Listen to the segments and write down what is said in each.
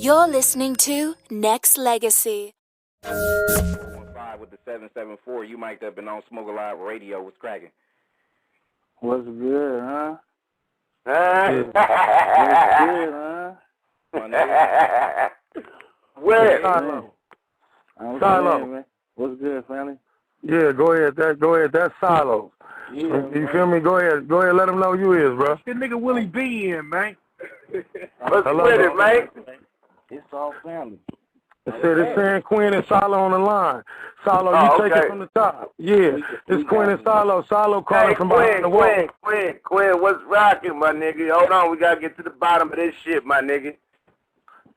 You're listening to Nexxlegacy. 15 with the 774. You mic'd up and on Smoke Alive Radio. What's cracking? What's good, huh? What's good, huh? Where? Silo. Man. What's good, family? Yeah, go ahead. That's Silo. Yeah, you feel me? Go ahead. Let him know you is, bro. This nigga Willie B in, man. What's with it, man? It's all family. It's San Quinn and Silo on the line. Silo, you take it from the top. Yeah, it's Quinn and Silo. Silo calling from behind the wall. Quinn, what's rocking, my nigga? Hold on, we gotta get to the bottom of this shit, my nigga.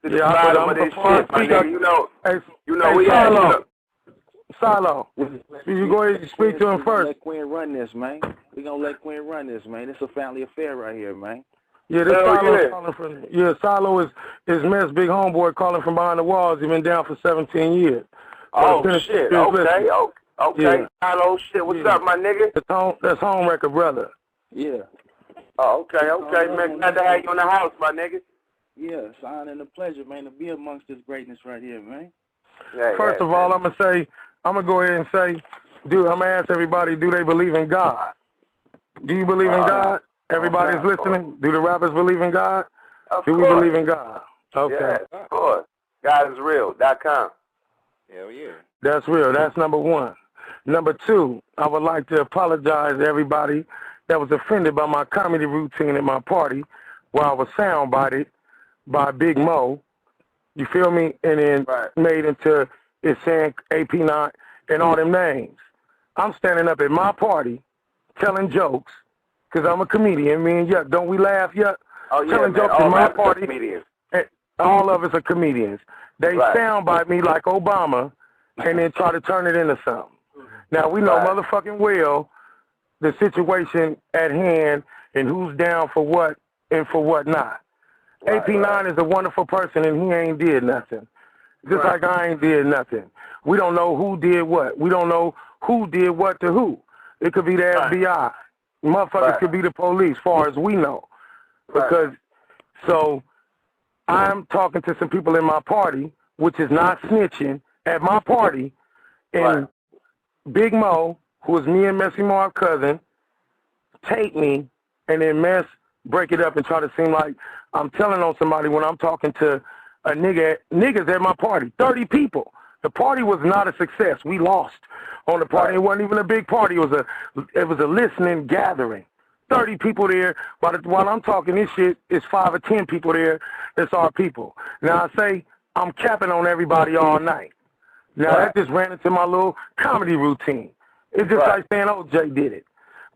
To the bottom of this shit, my nigga. You know, we Silo, you go ahead and speak to him first. Let Quinn run this, man. We gonna let Quinn run this, man. It's a family affair right here, man. Yeah, this Silo calling from. Yeah, Silo is Mess big homeboy calling from behind the walls. He's been down for 17 years. Oh shit! Okay. Yeah. Silo, shit. What's up, my nigga? That's home record, brother. Yeah. Oh, okay, man. Glad to have you in the house, my nigga. Yeah, it's an honor and a pleasure, man, to be amongst this greatness right here, man. First of all, I'm gonna go ahead and say, I'm gonna ask everybody, do they believe in God? Do you believe in God? Everybody's listening. Do the rappers believe in God? Do we believe in God? Okay. Yeah, of course. GodIsReal.com. Hell yeah. That's real. That's number one. Number two, I would like to apologize to everybody that was offended by my comedy routine at my party where I was soundbited by Big Mo. You feel me? And then made into it's saying AP9 and all them names. I'm standing up at my party telling jokes because I'm a comedian. Me and Yuck, don't we laugh, Yuck? Oh, yeah, telling jokes at my party. All of us are comedians. They soundbite me like Obama and then try to turn it into something. Now, we know motherfucking well the situation at hand and who's down for what and for what not. AP9 is a wonderful person and he ain't did nothing. Just like I ain't did nothing. We don't know who did what. We don't know who did what to who. It could be the FBI. Motherfuckers could be the police, far as we know. Because, so, I'm talking to some people in my party, which is not snitching, at my party, and Big Mo, who is me and Messy Marv's cousin, take me, and then Mess break it up and try to seem like I'm telling on somebody when I'm talking to a niggas at my party. 30 people. The party was not a success. We lost on the party. It wasn't even a big party. It was a listening gathering. 30 people there. While I'm talking this shit, it's 5 or 10 people there. It's our people. Now I say I'm capping on everybody all night. Now that just ran into my little comedy routine. It's just like saying OJ did it.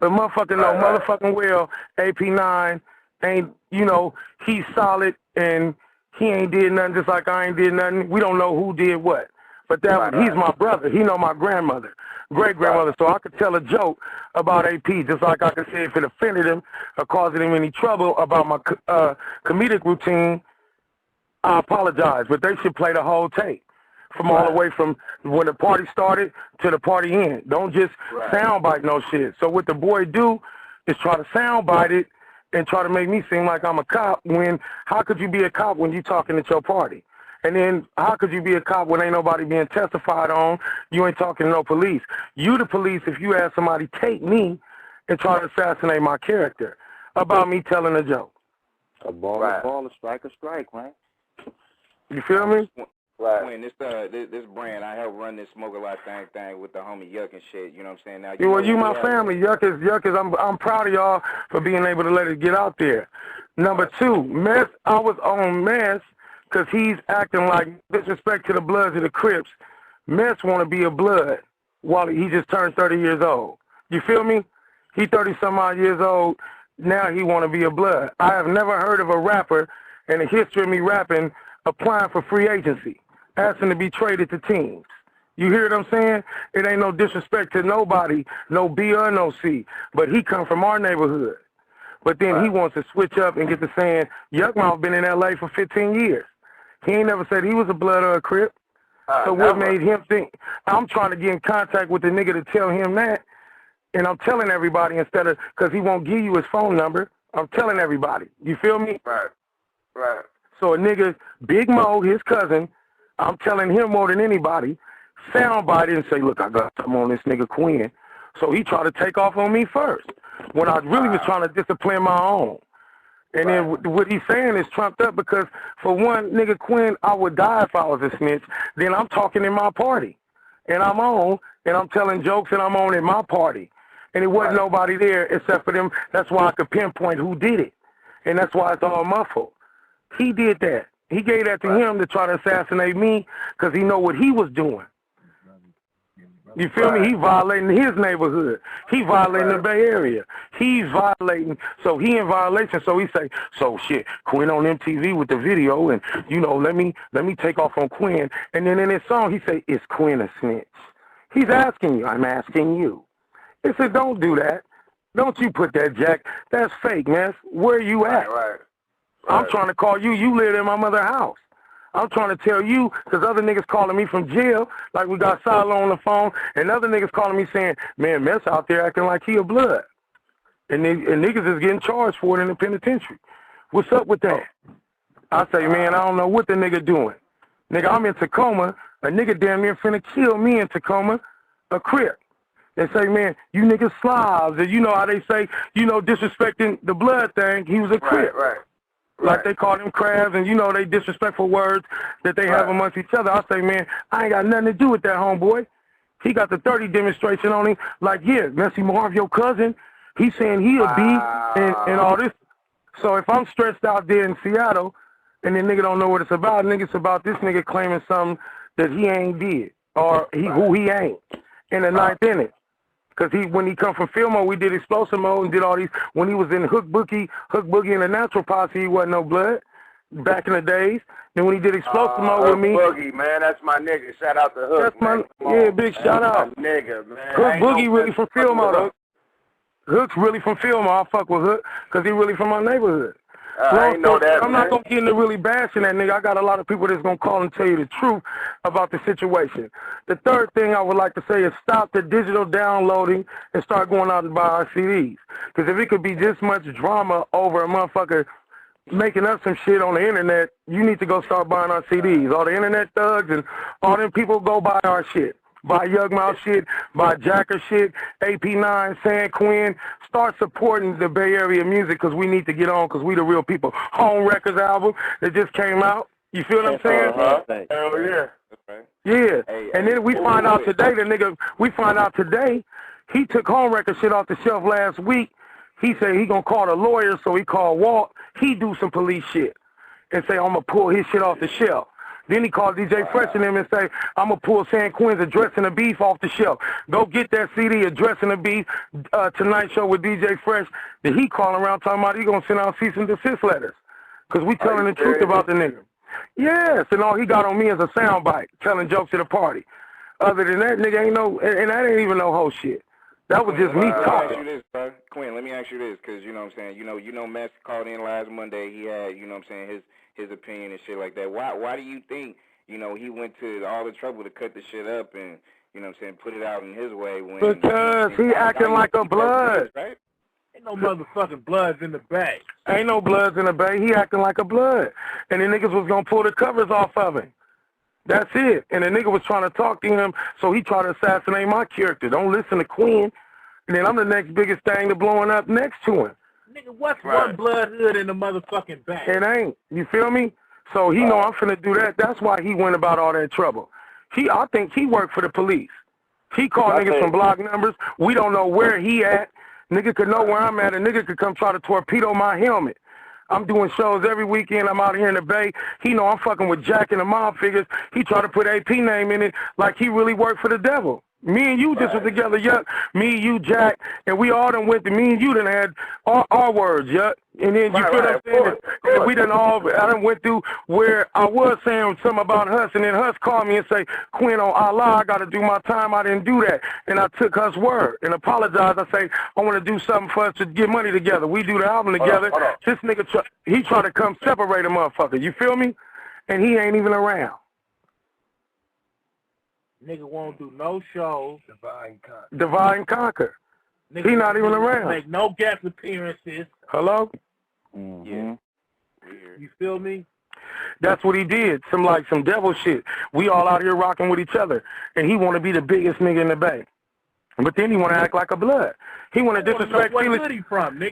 But motherfucking well, AP9 ain't, he's solid and he ain't did nothing just like I ain't did nothing. We don't know who did what. But he's my brother. He know my grandmother, great-grandmother. So I could tell a joke about AP just like I could say if it offended him or caused him any trouble about my comedic routine, I apologize. But they should play the whole tape from all the way from when the party started to the party end. Don't just soundbite no shit. So what the boy do is try to soundbite it and try to make me seem like I'm a cop how could you be a cop when you talking at your party? And then how could you be a cop when ain't nobody being testified on? You ain't talking to no police. You the police if you have somebody take me and try to assassinate my character about me telling a joke. A ball, a ball, a strike, man. You feel me? When this brand, I help run this Smoke a Lot thing with the homie Yuck and shit. You know what I'm saying? Now, you my family. Yuck is. I'm proud of y'all for being able to let it get out there. Number two, Mess. I was on Mess because he's acting like disrespect to the Bloods of the Crips. Mess want to be a Blood while he just turned 30 years old. You feel me? He 30 some odd years old. Now he want to be a Blood. I have never heard of a rapper in the history of me rapping applying for free agency, asking to be traded to teams. You hear what I'm saying? It ain't no disrespect to nobody, no B or no C, but he come from our neighborhood. But then he wants to switch up and get to saying, Yuckmouth been in L.A. for 15 years. He ain't never said he was a Blood or a Crip. So what made him think? I'm trying to get in contact with the nigga to tell him that, and I'm telling everybody instead of, because he won't give you his phone number, I'm telling everybody. You feel me? Right. So a nigga, Big Mo, his cousin, I'm telling him more than anybody, soundbite and say, look, I got something on this nigga Quinn. So he tried to take off on me first when I really was trying to discipline my own. And then what he's saying is trumped up because, for one, nigga Quinn, I would die if I was a snitch. Then I'm talking in my party. And I'm on, and I'm telling jokes, and I'm on in my party. And it wasn't nobody there except for them. That's why I could pinpoint who did it. And that's why it's all muffled. He did that. He gave that to him to try to assassinate me because he know what he was doing. You feel me? He violating his neighborhood. He violating the Bay Area. He's violating. So he in violation. So he say, so shit, Quinn on MTV with the video, and you know, let me take off on Quinn. And then in his song, he say, is Quinn a snitch? He's asking you. I'm asking you. He said, don't do that. Don't you put that, Jack. That's fake, man. Where you at? I'm trying to call you. You live in my mother's house. I'm trying to tell you, because other niggas calling me from jail, like we got Silo on the phone, and other niggas calling me saying, man, Mess out there acting like he a blood. And niggas is getting charged for it in the penitentiary. What's up with that? I say, man, I don't know what the nigga doing. Nigga, I'm in Tacoma. A nigga damn near finna kill me in Tacoma, a Crip. They say, man, you niggas Slavs. And you know how they say, you know, disrespecting the blood thing, he was a Crip. Like they call them crabs, and you know they disrespectful words that they have amongst each other. I say, man, I ain't got nothing to do with that, homeboy. He got the 30 demonstration on him. Like, yeah, Messy Marv, your cousin, he's saying he a B and all this. So if I'm stressed out there in Seattle, and the nigga don't know what it's about, nigga, it's about this nigga claiming something that he ain't did, or who he ain't, in the ninth inning. Because when he come from Fillmore, we did explosive mode and did all these. When he was in Hook Boogie and the Natural Posse, he wasn't no blood back in the days. Then when he did explosive mode with me. Hook Boogie, man, that's my nigga. Shout out to Hook. That's my big shout out. My nigga, man. Hook Boogie really from Fillmore, though. Hook's really from Fillmore. I fuck with Hook because he really from my neighborhood. I ain't know that, I'm not going to get into really bashing that nigga. I got a lot of people that's going to call and tell you the truth about the situation. The third thing I would like to say is stop the digital downloading and start going out and buy our CDs. Because if it could be this much drama over a motherfucker making up some shit on the internet, you need to go start buying our CDs. All the internet thugs and all them people go buy our shit. Buy Yugmouth shit, buy Jacker shit, AP9, San Quinn. Start supporting the Bay Area music because we need to get on because we the real people. Home Records album that just came out. You feel what I'm saying? Hell yeah. Yeah. And then we find out today, he took Home Record shit off the shelf last week. He said he gonna call the lawyer, so he called Walt. He do some police shit and say, I'm gonna pull his shit off the shelf. Then he called DJ Fresh and him and say, I'm going to pull San Quinn's Addressing the Beef off the shelf. Go get that CD, Addressing the Beef, Tonight Show with DJ Fresh. Then he calling around talking about he going to send out cease and desist letters. Because we telling the truth about the nigga. Yes, and all he got on me is a soundbite, telling jokes at a party. Other than that, nigga ain't no, and that ain't even no whole shit. That was just me talking. Let me ask you this, bro. Quinn, let me ask you this, because, you know what I'm saying, you know Mess called in last Monday. He had, you know what I'm saying, his opinion and shit like that. Why do you think, you know, he went to all the trouble to cut the shit up and, you know what I'm saying, put it out in his way when... Because he acting like a blood. Right? Ain't no motherfucking bloods in the Bay. Ain't no bloods in the Bay. He acting like a blood. And the niggas was going to pull the covers off of him. That's it. And the nigga was trying to talk to him, so he tried to assassinate my character. Don't listen to Quinn. And then I'm the next biggest thing to blowing up next to him. Nigga, what's one blood hood in the motherfucking Bay? It ain't. You feel me? So he know I'm finna do that. That's why he went about all that trouble. I think he worked for the police. He called niggas from block numbers. We don't know where he at. Nigga could know where I'm at. A nigga could come try to torpedo my helmet. I'm doing shows every weekend. I'm out here in the Bay. He know I'm fucking with Jack and the mob figures. He tried to put AP name in it like he really worked for the devil. Me and you just was together, yuck. Me, you, Jack, and we all done went to, me and you done had our words, yuck. And then you feel what I'm saying? And we done I done went through where I was saying something about Hus, and then Hus called me and say, Quinn, on Allah, I got to do my time. I didn't do that. And I took Hus' word and apologized. I say, I want to do something for us to get money together. We do the album together. Hold on. This nigga, he tried to come separate a motherfucker. You feel me? And he ain't even around. Nigga won't do no shows. Divide and conquer. Nigga, he not even around. Make no guest appearances. Hello? Yeah. You feel me? That's what he did. Some devil shit. We all out here rocking with each other, and he want to be the biggest nigga in the Bay. But then he want to act like a blood. He want to disrespect Felix.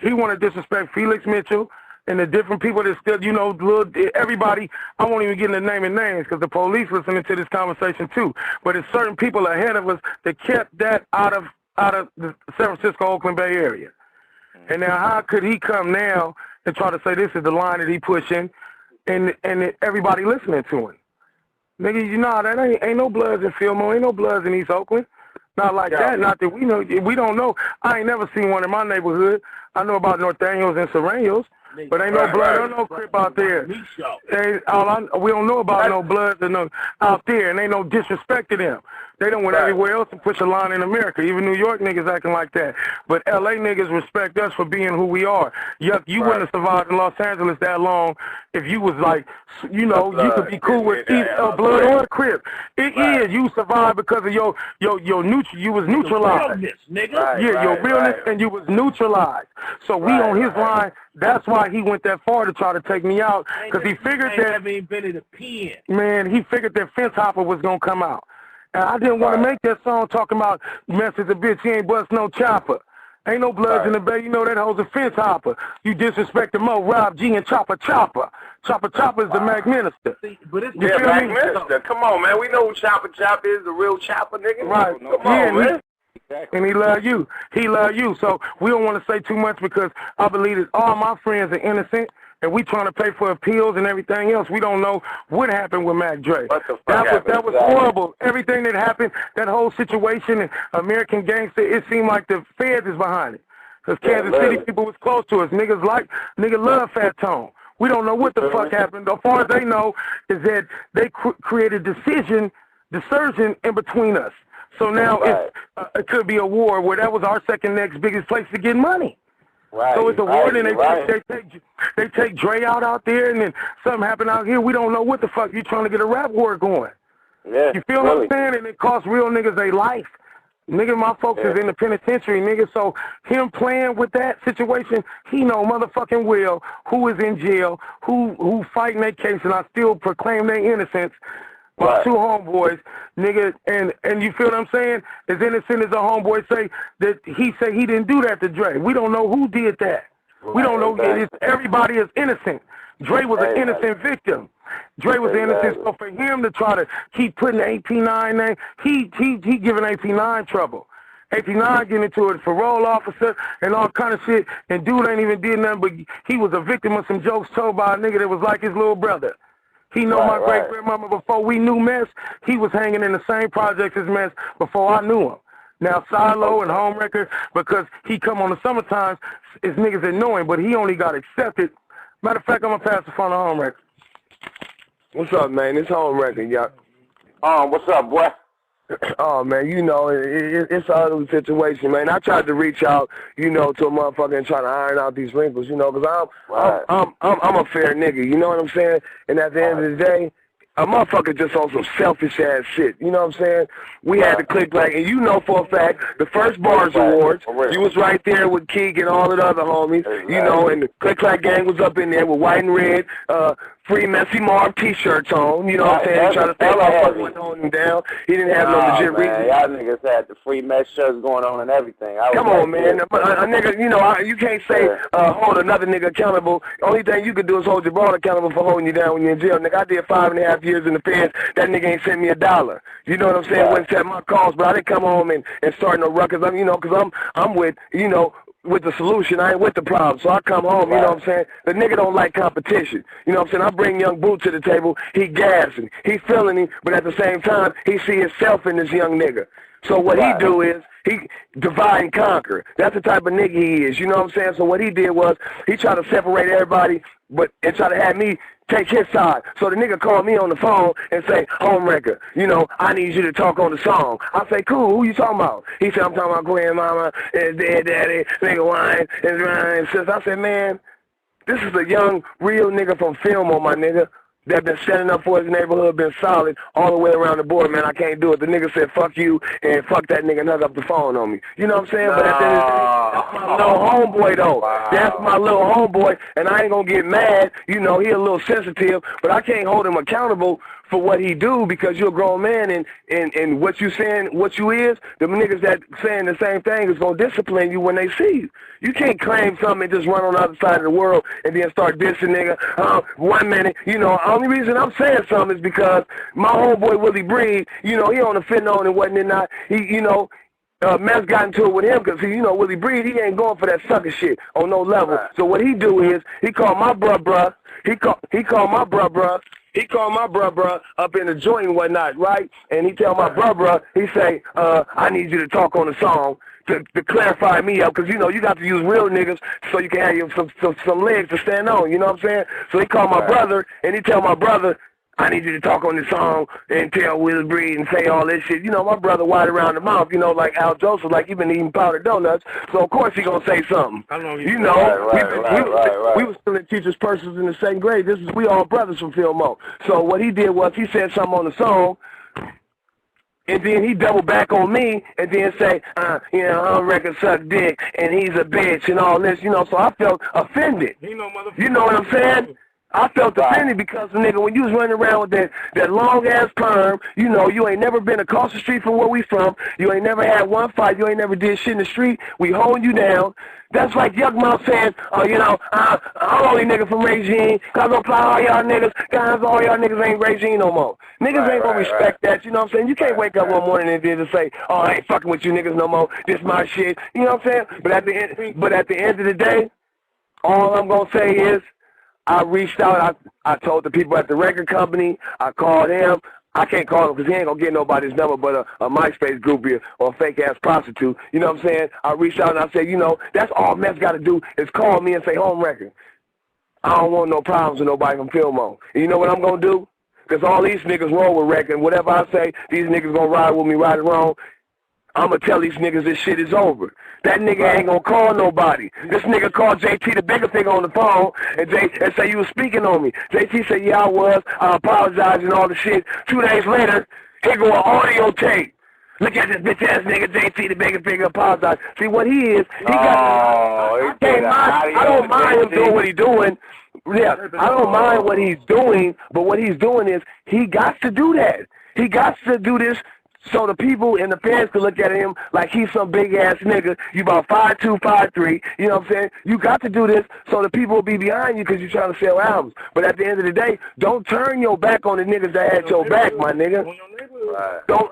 He want to disrespect Felix Mitchell and the different people that still, you know, everybody. I won't even get into naming names because the police listening to this conversation too. But it's certain people ahead of us that kept that out of the San Francisco, Oakland Bay area. And now how could he come now and try to say this is the line that he pushing and everybody listening to him? Nigga, you know, that ain't no bloods in Fillmore, ain't no bloods in East Oakland. Not like that, not that we know. We don't know. I ain't never seen one in my neighborhood. I know about Norteños and Serranos, but ain't no blood or no Crip out there. We don't know about no bloods out there, and ain't no disrespect to them. They don't went everywhere else and push a line in America. Even New York niggas acting like that. But L.A. niggas respect us for being who we are. You wouldn't have survived in Los Angeles that long if you was like, you know, you could be cool with either blood or a Crip. It is. You survived because of your you was neutralized. Your realness, and you was neutralized. So we on his line. That's why he went that far to try to take me out, because he figured that. Man, he figured that Fence Hopper was gonna come out. And I didn't want to make that song talking about message a bitch, he ain't bust no chopper. Ain't no bloods in the Bay, you know that hoe's a Fence Hopper. You disrespect the Mo, Rob G, and Chopper. Chopper is the Mac Minister. But it's Mac Minister. Come on, man. We know who Chopper is, the real Chopper, nigga. Right. Come on, man. And he love you. He love you. So we don't want to say too much because I believe that all my friends are innocent. And we trying to pay for appeals and everything else. We don't know what happened with Mac Dre. That was horrible. Everything that happened, that whole situation, and American Gangster, it seemed like the feds is behind it. Because Kansas City people was close to us. Niggas love Fat Tone. We don't know what the fuck happened. As far as they know is that they created desertion in between us. So now it could be a war where that was our second next biggest place to get money. So it's a war, and they take Dre out there, and then something happened out here. We don't know what the fuck. You trying to get a rap war going. Yeah, you feel what I'm saying? And it costs real niggas their life. Nigga, my folks is in the penitentiary, nigga. So him playing with that situation, he know motherfucking well who is in jail, who fighting their case, and I still proclaim their innocence. My two homeboys, nigga, and you feel what I'm saying? As innocent as a homeboy say that he said he didn't do that to Dre. We don't know who did that. We don't know. Everybody is innocent. Dre was an innocent victim. Dre was innocent. So for him to try to keep putting AP9 name, he giving AP9 trouble. AP9 getting into a parole officer and all kind of shit, and dude ain't even did nothing, but he was a victim of some jokes told by a nigga that was like his little brother. He know my great-grandmama before we knew Mess. He was hanging in the same projects as Mess before I knew him. Now, Silo and Home Record, because he come on the summertime, his niggas that know him, but he only got accepted. Matter of fact, I'm going to pass the phone to Home Record. What's up, man? It's Home Record, y'all. What's up, boy? Oh, man, you know, it's a ugly situation, man. I tried to reach out, you know, to a motherfucker and try to iron out these wrinkles, you know, because I'm a fair nigga, you know what I'm saying? And at the end of the day, a motherfucker just on some selfish-ass shit, you know what I'm saying? We had to click like, and you know for a fact, the first Bars Awards, you was right there with Keeg and all of the other homies, you know, and the Click Clack Gang was up in there with white and red, free Messy Marv t-shirts on, you know what I'm saying? Trying to think motherfucker wasn't holding him down. He didn't have no legit reason. Y'all niggas had the free mess shirts going on and everything. Come on, man. A nigga, you know, you can't say hold another nigga accountable. Only thing you can do is hold your brother accountable for holding you down when you're in jail. Nigga, I did 5.5 years in the feds. That nigga ain't sent me $1. You know what I'm saying? Wouldn't set my calls, but I didn't come home and start no ruckus. You know, because I'm with, you know, with the solution, I ain't with the problem. So I come home, you know what I'm saying? The nigga don't like competition. You know what I'm saying? I bring Young Boo to the table, he gassing, he feeling him, but at the same time, he see himself in this young nigga. So what he do is, he divide and conquer. That's the type of nigga he is, you know what I'm saying? So what he did was, he tried to separate everybody, and try to have me take his side. So the nigga called me on the phone and say, Home Record, you know, I need you to talk on the song. I say, cool, who you talking about? He said, I'm talking about grandmama and dead daddy, nigga wine and Ryan. Since I said, man, this is a young, real nigga from Fillmore, my nigga, that been setting up for his neighborhood, been solid all the way around the board, man. I can't do it. The nigga said, fuck you, and fuck that nigga, and hung up the phone on me. You know what I'm saying? But at the end of the day, my little homeboy, though. Wow. That's my little homeboy, and I ain't gonna get mad. You know, he a little sensitive, but I can't hold him accountable for what he do because you're a grown man, and what you saying, what you is, the niggas that saying the same thing is gonna discipline you when they see you. You can't claim something and just run on the other side of the world and then start dissing nigga. 1 minute, you know, only reason I'm saying something is because my homeboy Willie Breed, you know, he on the fentanyl and whatnot. He, you know, Mess got into it with him because, you know, Willie Breed, he ain't going for that sucker shit on no level. Right. So what he do is he called my bruh. He called my bruh. He called my bruh up in the joint and whatnot, right? And he tell my bruh, he say, I need you to talk on the song to clarify me up, because, you know, you got to use real niggas so you can have some legs to stand on, you know what I'm saying? So he called my brother, and he tell my brother, I need you to talk on this song and tell Will Breed and say all this shit. You know, my brother wide around the mouth, you know, like Al Joseph, like he been eating powdered donuts. So, of course, he going to say something. You know, we was still in teachers' persons in the second grade. We all brothers from Fillmore. So what he did was he said something on the song, and then he doubled back on me and then say, you know, I'm record suck dick and he's a bitch and all this, you know. So I felt offended. You know what I'm saying? I felt offended because, nigga, when you was running around with that long-ass perm, you know, you ain't never been across the street from where we from. You ain't never had one fight. You ain't never did shit in the street. We hold you down. That's like Yuck Mouth saying, you know, I'm only nigga from Regine. I'm gonna fly all y'all niggas. Guys, all y'all niggas ain't Regine no more. Niggas ain't gonna respect that, you know what I'm saying? You can't wake up one morning and then just say, oh, I ain't fucking with you niggas no more. This my shit. You know what I'm saying? But at the end of the day, all I'm gonna say is, I reached out. I told the people at the record company. I called him. I can't call him because he ain't going to get nobody's number but a MySpace groupie or a fake-ass prostitute. You know what I'm saying? I reached out and I said, you know, that's all Mess got to do is call me and say, home record. I don't want no problems with nobody from Fillmore. And you know what I'm going to do? Because all these niggas roll with record. And whatever I say, these niggas going to ride with me right or wrong. I'm going to tell these niggas this shit is over. That nigga ain't going to call nobody. This nigga called JT the bigger thing on the phone and say you was speaking on me. JT said, yeah, I was. I apologize and all the shit. 2 days later, here go an audio tape. Look at this bitch-ass nigga, JT the bigger thing, apologize. See, what he is, I don't mind him doing what he's doing. Yeah, I don't mind what he's doing, but what he's doing is he got to do that. He got to do this so the people and the fans can look at him like he's some big-ass nigga. You about 5'2", 5'3", you know what I'm saying? You got to do this so the people will be behind you because you're trying to sell albums. But at the end of the day, don't turn your back on the niggas that had your back, my nigga.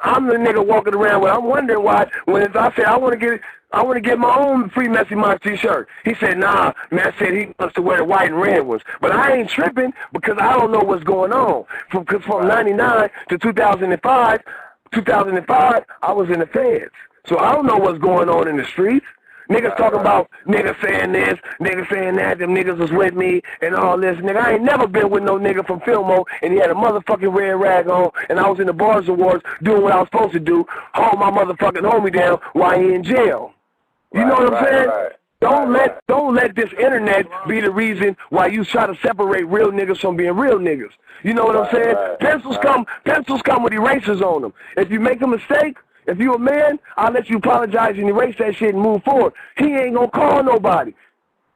I'm the nigga walking around with, I'm wondering why, when I said I want to get my own Free Messy Mox t-shirt. He said, nah, man said he wants to wear the white and red ones. But I ain't tripping because I don't know what's going on. From 99 to 2005, I was in the feds. So I don't know what's going on in the streets. Niggas talking about niggas saying this, niggas saying that, them niggas was with me and all this. Nigga, I ain't never been with no nigga from Fillmore and he had a motherfucking red rag on and I was in the Bars Awards doing what I was supposed to do, hold my motherfucking homie down while he in jail. You know what I'm saying? Don't let this internet be the reason why you try to separate real niggas from being real niggas. You know what I'm saying? Pencils come with erasers on them. If you make a mistake, if you a man, I'll let you apologize and erase that shit and move forward. He ain't gonna call nobody.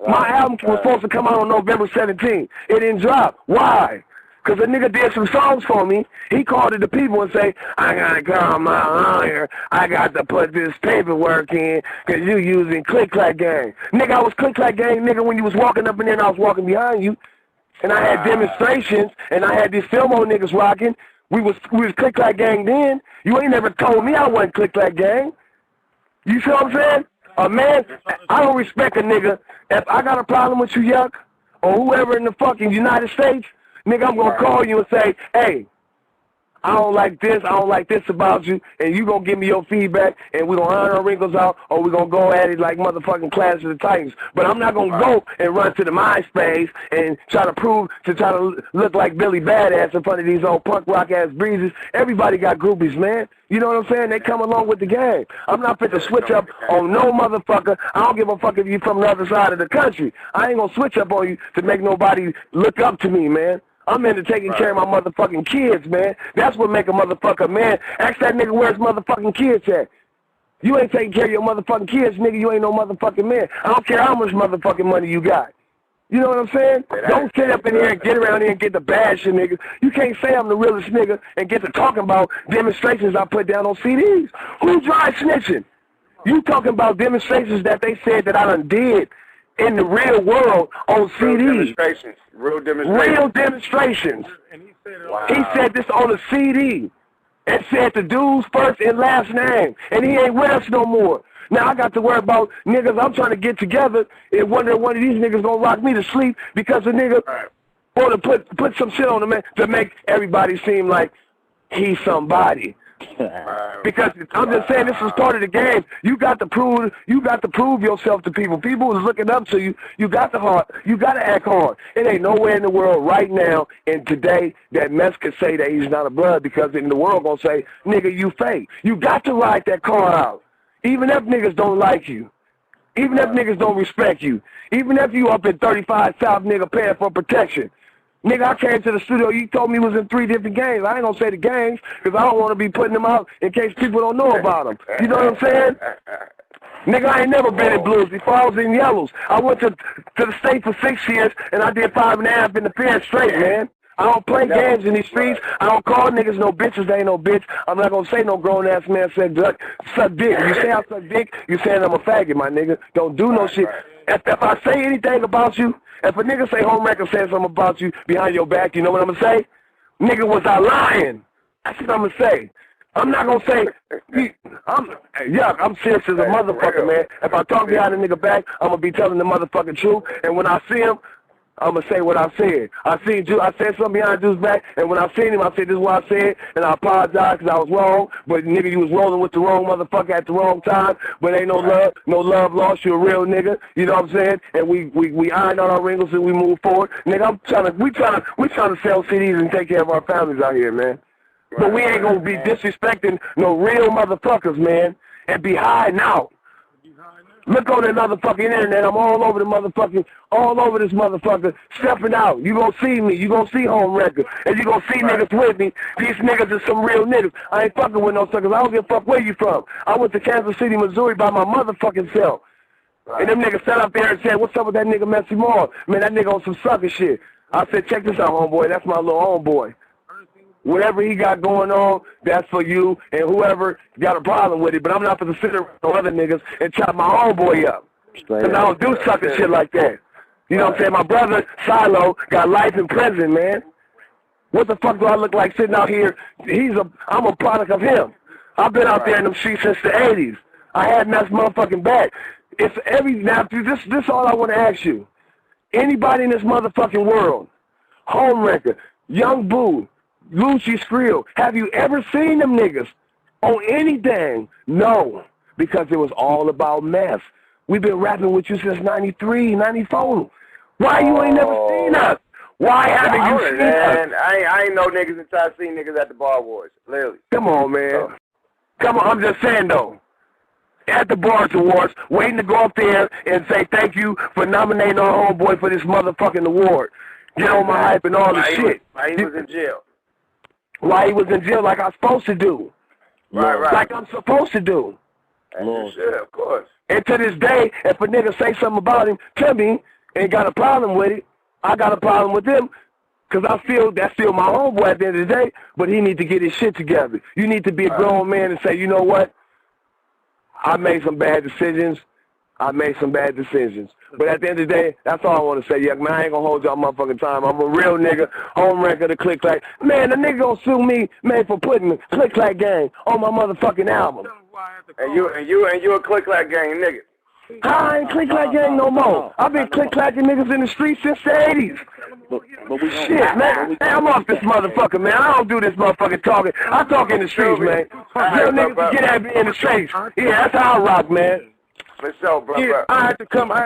My album was supposed to come out on November 17th. It didn't drop. Why? Because a nigga did some songs for me. He called to the people and say, I got to come out here. I got to put this paperwork in because you using Click Clack Gang. Nigga, I was Click Clack Gang, nigga, when you was walking up and then I was walking behind you. And I had demonstrations, and I had these Fillmore niggas rocking. We was Click Clack Gang then. You ain't never told me I wasn't Click Clack Gang. You see what I'm saying? A man, I don't respect a nigga. If I got a problem with you, Yuck, or whoever in the fucking United States, nigga, I'm going to call you and say, hey, I don't like this about you, and you going to give me your feedback, and we're going to iron our wrinkles out, or we're going to go at it like motherfucking Clash of the Titans. But I'm not going to go and run to the MySpace and try to look like Billy Badass in front of these old punk rock-ass breezes. Everybody got groupies, man. You know what I'm saying? They come along with the game. I'm not fit to switch up on no motherfucker. I don't give a fuck if you from the other side of the country. I ain't going to switch up on you to make nobody look up to me, man. I'm into taking care of my motherfucking kids, man. That's what make a motherfucker man. Ask that nigga where his motherfucking kids at. You ain't taking care of your motherfucking kids, nigga. You ain't no motherfucking man. I don't care how much motherfucking money you got. You know what I'm saying? Don't sit up in here and get around here and get the bashing, nigga. You can't say I'm the realest nigga and get to talking about demonstrations I put down on CDs. Who dry snitching? You talking about demonstrations that they said that I done did in the real world on CDs. Real demonstrations. And he said this on a CD. And said the dude's first and last name. And he ain't with us no more. Now I got to worry about niggas I'm trying to get together and wonder one of these niggas gonna rock me to sleep because the nigga want to put some shit on the man to make everybody seem like he's somebody. Because I'm just saying this is part of the game. You got to prove yourself to people. People is looking up to you. You got to act hard. It ain't nowhere in the world right now and today that Mess could say that he's not a blood because in the world gonna say, nigga, you fake. You got to ride that car out. Even if niggas don't like you. Even if niggas don't respect you. Even if you up in 35 South, nigga, paying for protection. Nigga, I came to the studio, you told me he was in 3 different games. I ain't gonna say the games, because I don't want to be putting them out in case people don't know about them. You know what I'm saying? Nigga, I ain't never been in blues before I was in yellows. I went to the state for 6 years, and I did 5.5 in the pen straight, man. I don't play games in these streets. I don't call niggas no bitches. They ain't no bitch. I'm not gonna say no grown-ass man suck dick. You say I suck dick, you saying I'm a faggot, my nigga. Don't do no shit. If I say anything about you, if a nigga say home record saying something about you behind your back, you know what I'm gonna say? Nigga, was I lying? That's what I'm gonna say. I'm not gonna say, I'm serious as a motherfucker, man. If I talk behind a nigga back, I'm gonna be telling the motherfucking truth. And when I see him, I'm going to say what I said. I said something behind Dude's back, and when I seen him, I said, this is what I said, and I apologize because I was wrong, but nigga, you was rolling with the wrong motherfucker at the wrong time, but ain't no love lost, you a real nigga, you know what I'm saying? And we ironed out our wrinkles and we move forward. Nigga, we trying to sell CDs and take care of our families out here, man. But we ain't going to be disrespecting no real motherfuckers, man, and be hiding out. Look on the motherfucking internet. I'm all over this motherfucker, stepping out. You gonna see me. You gonna see home record. And you gonna see niggas with me. These niggas is some real niggas. I ain't fucking with no suckers. I don't give a fuck where you from. I went to Kansas City, Missouri by my motherfucking self. And them niggas sat up there and said, what's up with that nigga Messy Moore? Man, that nigga on some sucker shit. I said, check this out, homeboy. That's my little homeboy. Whatever he got going on, that's for you and whoever got a problem with it. But I'm not going to sit around with other niggas and chop my homeboy up. Because I don't do sucker shit like that. You know what I'm saying? My brother, Silo, got life in prison, man. What the fuck do I look like sitting out here? I'm a product of him. I've been out there in them streets since the 80s. I had Mess motherfucking back. Now, this all I want to ask you. Anybody in this motherfucking world, home record, Young Boo, Lucci Skrill, have you ever seen them niggas on anything? No, because it was all about Mess. We've been rapping with you since 93, 94. Why you ain't never seen us? Why haven't you seen us? I ain't know niggas until I seen niggas at the Bar Wars, literally. Come on, man. Come on, I'm just saying, though. At the Bars Awards, waiting to go up there and say thank you for nominating our homeboy for this motherfucking award. Get on my hype and all the shit. Why he was in jail. Why he was in jail like I'm supposed to do. Right. Like I'm supposed to do. Sure, of course. And to this day, if a nigga say something about him to me, ain't got a problem with it, I got a problem with him, because I feel that's still my homeboy at the end of the day, but he need to get his shit together. You need to be a grown man and say, you know what? I made some bad decisions. But at the end of the day, that's all I want to say. Yeah, man, I ain't going to hold y'all motherfucking time. I'm a real nigga, home record of Click Clack. Man, the nigga going to sue me, man, for putting Click Clack Gang on my motherfucking album. And you a Click Clack Gang nigga. I ain't Click Clack Gang no more. I've been Click Clacking niggas in the streets since the 80s. Shit, man, I'm off this motherfucker, man. I don't do this motherfucking talking. I talk in the streets, man. Real niggas get at me in the streets. Yeah, that's how I rock, man. For sure, bro. Yeah, I had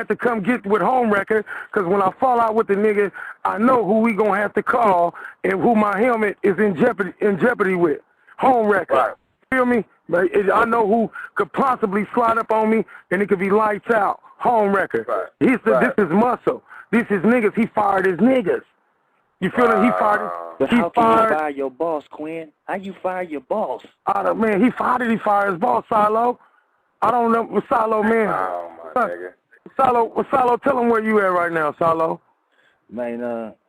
to come get with home record, because when I fall out with the nigga, I know who we gonna have to call and who my helmet is in jeopardy with. Home record. Right. Feel me? I know who could possibly slide up on me, and it could be lights out. Home record. Right. This is muscle. This is niggas. He fired his niggas. You feel it? He fired. But how can you fire your boss, Quinn? How you fire your boss? Man, he fired his boss, Silo. I don't know, Salo, man. Oh, my nigga. Salo, tell him where you at right now, Salo. Man,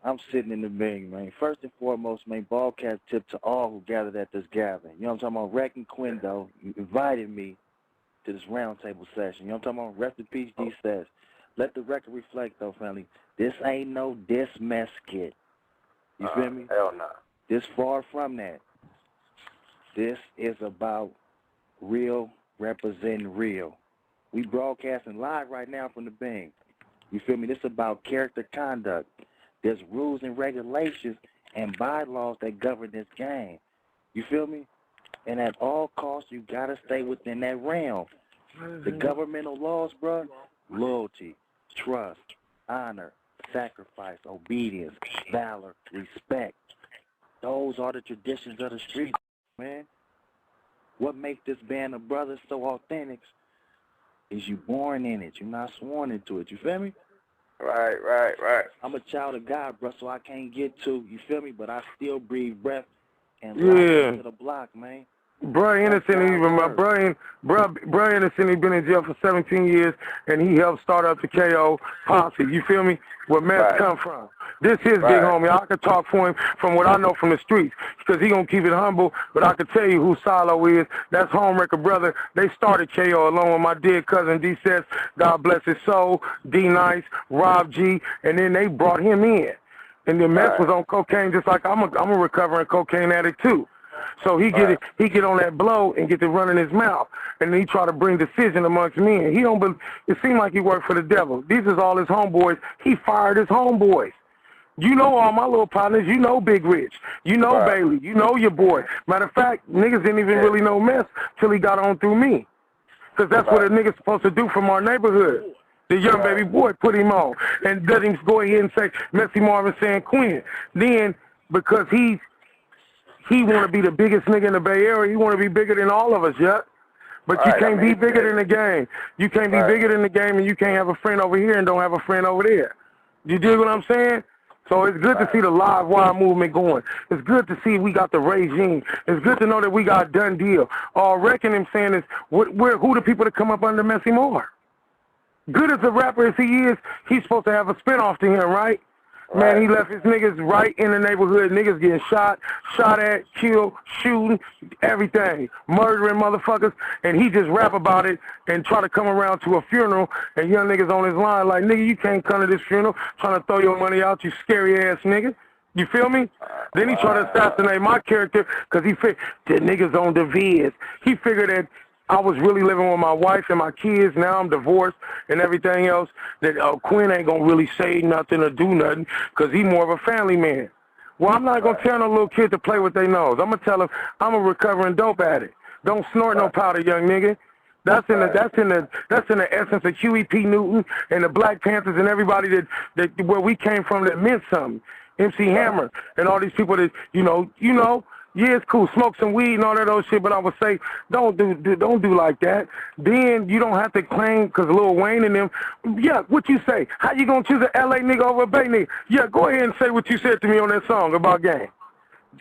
I'm sitting in the Bing, man. First and foremost, man, broadcast tip to all who gathered at this gathering. You know what I'm talking about? Rec and Quinn, though, invited me to this roundtable session. You know what I'm talking about? Rest in peace, D says. Let the record reflect, though, family. This ain't no diss mess skit. You feel me? Hell no. This far from that. This is about real representing real. We broadcasting live right now from the Bing. You feel me? This is about character conduct. There's rules and regulations and bylaws that govern this game. You feel me? And at all costs, you got to stay within that realm. The governmental laws, bro, loyalty, trust, honor, sacrifice, obedience, valor, respect. Those are the traditions of the street, man. What makes this band of brothers so authentic is you born in it. You're not sworn into it. You feel me? Right. I'm a child of God, bro, so I can't get to, you feel me? But I still breathe breath and life to the block, man. Bro Innocent, bro Innocent, he been in jail for 17 years, and he helped start up the KO posse. You feel me? Where Meth come from. This is big homie. I can talk for him from what I know from the streets, because he gonna keep it humble. But I can tell you who Salo is. That's Homewrecker Brother. They started KO along with my dear cousin D Sets, God bless his soul, D Nice, Rob G, and then they brought him in. And then Meth was on cocaine, just like I'm a recovering cocaine addict too. So he get on that blow and get to running his mouth, and then he try to bring decision amongst men. He don't. It seemed like he worked for the devil. These is all his homeboys. He fired his homeboys. You know all my little partners. You know Big Rich. You know Bailey. You know your boy. Matter of fact, niggas didn't even really know Mess till he got on through me, because that's what a nigga's supposed to do from our neighborhood. The young baby boy put him on, and doesn't go ahead and say Messy Marvin San Quinn. Then because he want to be the biggest nigga in the Bay Area. He want to be bigger than all of us, yeah? But you can't be bigger than the game. You can't be bigger than the game, and you can't have a friend over here and don't have a friend over there. You dig what I'm saying? So it's good to see the live wire movement going. It's good to see we got the regime. It's good to know that we got a done deal. All reckon him saying is, who the people that come up under Messy Moore? Good as a rapper as he is, he's supposed to have a spinoff to him, right? Man, he left his niggas right in the neighborhood. Niggas getting shot at, killed, shooting, everything. Murdering motherfuckers. And he just rap about it and try to come around to a funeral, and young niggas on his line like, nigga, you can't come to this funeral trying to throw your money out, you scary ass nigga. You feel me? Then he tried to assassinate my character because he figured the niggas on the viz. He figured that I was really living with my wife and my kids. Now I'm divorced and everything else. That Quinn ain't going to really say nothing or do nothing because he more of a family man. Well, I'm not going to tell no little kid to play with their nose. I'm going to tell him I'm a recovering dope addict. Don't snort no powder, young nigga. That's in the essence of Huey P. Newton and the Black Panthers and everybody that where we came from that meant something. MC Hammer and all these people that, you know, yeah, it's cool, smoke some weed and all that old shit, but I would say don't do like that. Then you don't have to claim, because Lil Wayne and them, yeah, what you say? How you going to choose an L.A. nigga over a Bay nigga? Yeah, go ahead and say what you said to me on that song about gang.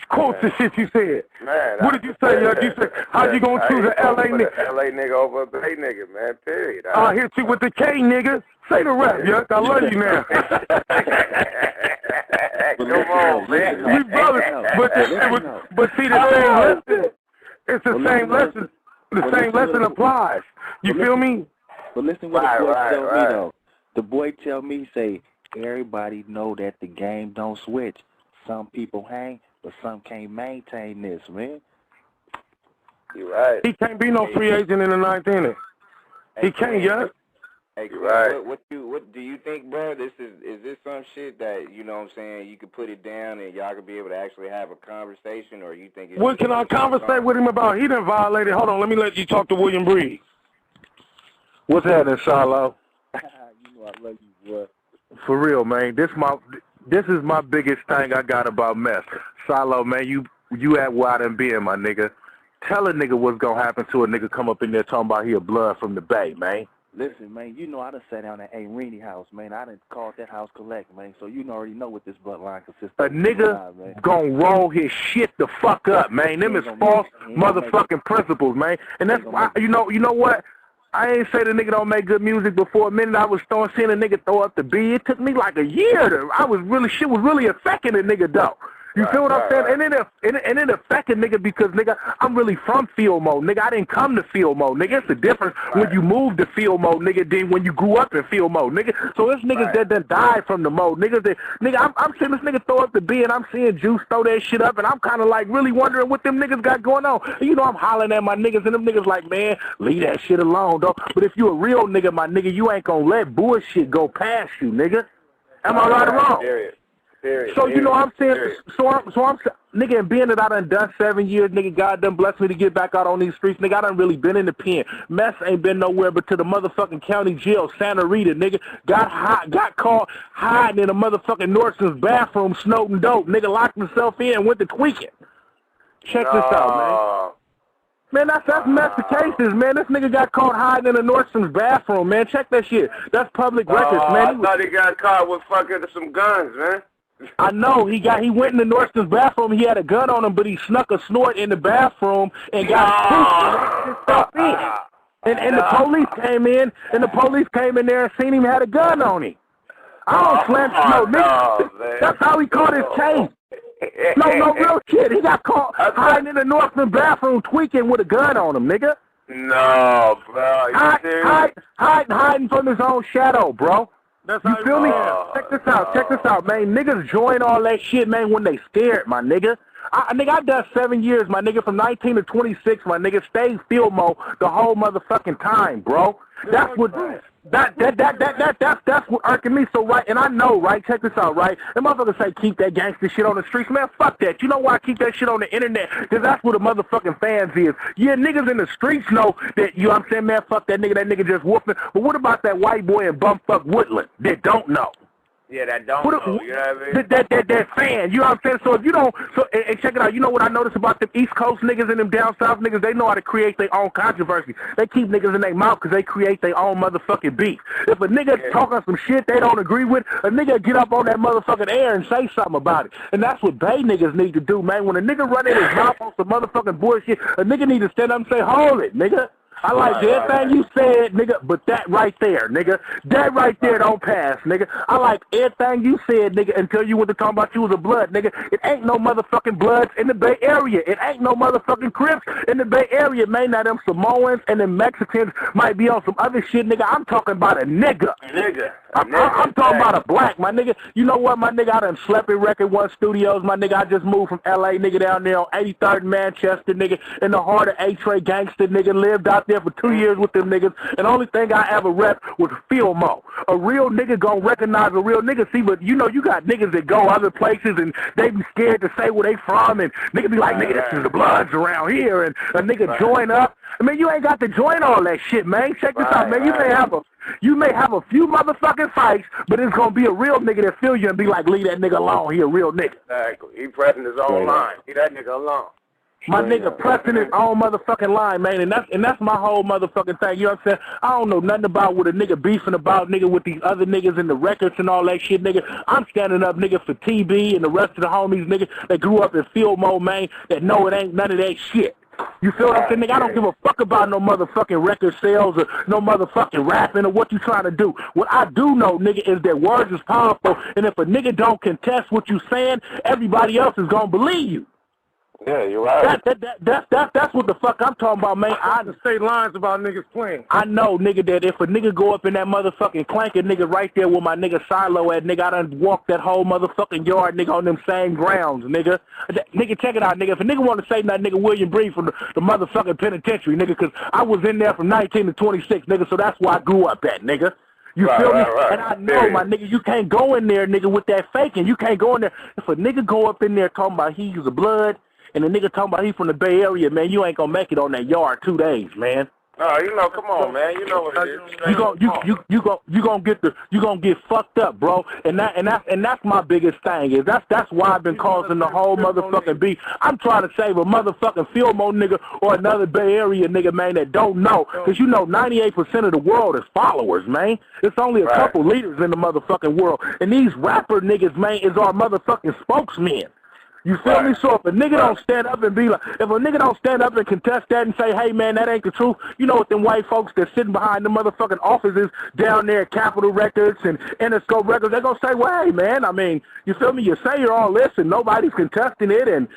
Quote the shit you said. Man, what did you say, Yuck? You said, how you going to choose an L.A. nigga? L.A. nigga over a Bay nigga, man, period. I'll hit you with the K, nigga. Say the rap, Yuck. I love you now. Come on, man. We brothers, but see the same lesson. It's the same lesson. The same lesson applies. You feel me? But listen what the boy tell me though. The boy tell me, say, everybody know that the game don't switch. Some people hang, but some can't maintain this, man. You right. He can't be no free agent in the ninth inning. He can't, Yuck. Hey, what do you think, bro? Is this some shit that, you know what I'm saying, you could put it down and y'all could be able to actually have a conversation, or you think it's... What can I conversate with him about? He done violated... Hold on, let me let you talk to William Breed. What's happening, Shiloh? You know I love you, boy. For real, man. This is my biggest thing I got about Mess. Shiloh, man, you at where I done been, my nigga. Tell a nigga what's gonna happen to a nigga come up in there talking about he a blood from the Bay, man. Listen, man, you know I done sat down at A. Reedy house, man. I done called that house collect, man. So you already know what this bloodline consists of. A nigga gonna roll his shit the fuck up, man. Them is false motherfucking principles, man. And that's why, you know what? I ain't say the nigga don't make good music, but for a minute I was seeing a nigga throw up the B. It took me like a year shit was really affecting the nigga though. You feel what I'm saying? Right. And it affected nigga because nigga, I'm really from field mode, nigga. I didn't come to field mode, nigga. It's the difference when you move to field mode, nigga, than when you grew up in field mode, nigga. So it's niggas that done died from the mode, niggas. I'm seeing this nigga throw up the B, and I'm seeing Juice throw that shit up, and I'm kind of like really wondering what them niggas got going on. And, you know, I'm hollering at my niggas, and them niggas like, man, leave that shit alone, though. But if you a real nigga, my nigga, you ain't gonna let bullshit go past you, nigga. Am I right or wrong? Period. So, you know what I'm saying? So I'm nigga, and being that I done 7 years, nigga, God done blessed me to get back out on these streets, nigga, I done really been in the pen. Mess ain't been nowhere but to the motherfucking county jail, Santa Rita, nigga. Got caught hiding in a motherfucking Nordson's bathroom, snorting dope. Nigga locked himself in and went to tweaking. Check this out, man. Man, that's messy cases, man. This nigga got caught hiding in a Nordson's bathroom, man. Check that shit. That's public records, man. I thought he got caught with fucking some guns, man. I know he went in the Nordson's bathroom. He had a gun on him, but he snuck a snort in the bathroom and got himself in. And the police came in, there and seen him had a gun on him. I don't slam no nigga. That's how he caught his case. No real shit. He got caught hiding in the Northern bathroom tweaking with a gun on him, nigga. No, bro. Hiding from his own shadow, bro. You feel me? Check this out, man. Niggas join all that shit, man, when they scared, my nigga. I done 7 years, my nigga, from 19 to 26, my nigga, stayed field mode the whole motherfucking time, bro. That's what irking me so right. And I know, right? Check this out, right? And motherfuckers say keep that gangster shit on the streets, man. Fuck that. You know why I keep that shit on the internet? Because that's what the motherfucking fans is. Yeah, niggas in the streets know that, you know what I'm saying, man, fuck that nigga just whooping. But what about that white boy in bumfuck Woodland that don't know? Yeah, that don't know, you know what I mean? That fan, you know what I'm saying? So if you don't, and check it out, you know what I noticed about them East Coast niggas and them down South niggas? They know how to create their own controversy. They keep niggas in their mouth because they create their own motherfucking beef. If a nigga talking some shit they don't agree with, a nigga get up on that motherfucking air and say something about it. And that's what Bay niggas need to do, man. When a nigga run in his mouth on some motherfucking bullshit, a nigga need to stand up and say, hold it, nigga. I like everything you said, nigga, but that right there, nigga, that right there don't pass, nigga. I like everything you said, nigga, until you went to talk about you was a blood, nigga. It ain't no motherfucking bloods in the Bay Area. It ain't no motherfucking Crips in the Bay Area, man. Now them Samoans and them Mexicans might be on some other shit, nigga. I'm talking about a nigga. I'm talking about a black, my nigga. You know what, my nigga? I done slept in Record One Studios, my nigga. I just moved from L.A., nigga, down there on 83rd and Manchester, nigga, in the heart of A-Tray gangster, nigga. Lived out there for 2 years with them niggas, and the only thing I ever rep was field mode. A real nigga gonna recognize a real nigga. See, but you know, you got niggas that go other places, and they be scared to say where they from, and nigga be like, nigga, this is the Bloods around here, and a nigga join up. I mean, you ain't got to join all that shit, man. Check this out, man. You may have a few motherfucking fights, but it's gonna be a real nigga that feel you and be like, leave that nigga alone. He a real nigga. Exactly. He pressing his own line. Leave that nigga alone. My nigga pressing his own motherfucking line, man, and that's my whole motherfucking thing. You know what I'm saying? I don't know nothing about what a nigga beefing about, nigga, with these other niggas in the records and all that shit, nigga. I'm standing up, nigga, for TB and the rest of the homies, nigga, that grew up in field mode, man, that know it ain't none of that shit. You feel what I'm saying, nigga? I don't give a fuck about no motherfucking record sales or no motherfucking rapping or what you trying to do. What I do know, nigga, is that words is powerful, and if a nigga don't contest what you saying, everybody else is gonna believe you. Yeah, you're right. That's what the fuck I'm talking about, man. I just say lines about niggas playing. I know, nigga, that if a nigga go up in that motherfucking clanker, nigga, right there where my nigga Silo at, nigga, I done walked that whole motherfucking yard, nigga, on them same grounds, nigga. Nigga, check it out, nigga. If a nigga want to say nothing, nigga, William Bree from the motherfucking penitentiary, nigga, because I was in there from 19 to 26, nigga, so that's where I grew up at, nigga. You feel me? Right. And I know, my nigga, you can't go in there, nigga, with that faking. You can't go in there. If a nigga go up in there talking about he was a blood, and the nigga talking about he from the Bay Area, man, you ain't gonna make it on that yard 2 days, man. No, you know, come on, man. You know what it is. You gonna get fucked up, bro. And that's my biggest thing is that's why I've been causing the whole motherfucking beef. I'm trying to save a motherfucking field mode nigga or another Bay Area nigga, man, that don't know. Cause you know 98% of the world is followers, man. It's only a couple leaders in the motherfucking world. And these rapper niggas, man, is our motherfucking spokesmen. You feel me? So if a nigga don't stand up and be like, if a nigga don't stand up and contest that and say, hey, man, that ain't the truth, you know what them white folks that's sitting behind the motherfucking offices down there at Capitol Records and Interscope Records, they're going to say, well, hey, man, I mean, you feel me? You say you're all this and nobody's contesting it, and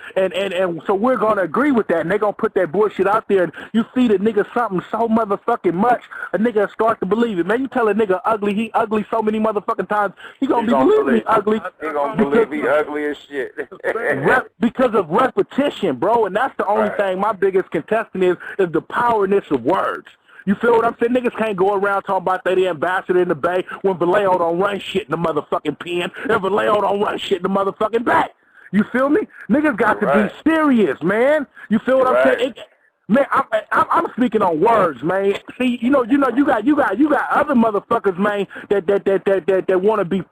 so we're going to agree with that, and they're going to put that bullshit out there, and you feed a nigga something so motherfucking much, a nigga start to believe it. Man, you tell a nigga ugly, he ugly so many motherfucking times, he going to believe he ugly. He going to believe he ugly as shit. Because of repetition, bro, and that's the only thing my biggest contestant is the powerness of words. You feel what I'm saying? Niggas can't go around talking about they the ambassador in the Bay when Vallejo don't run shit in the motherfucking pen and Vallejo don't run shit in the motherfucking back. You feel me? Niggas got to be serious, man. You feel what I'm saying? Man, I'm speaking on words, man. See, you got other motherfuckers, man, that want to be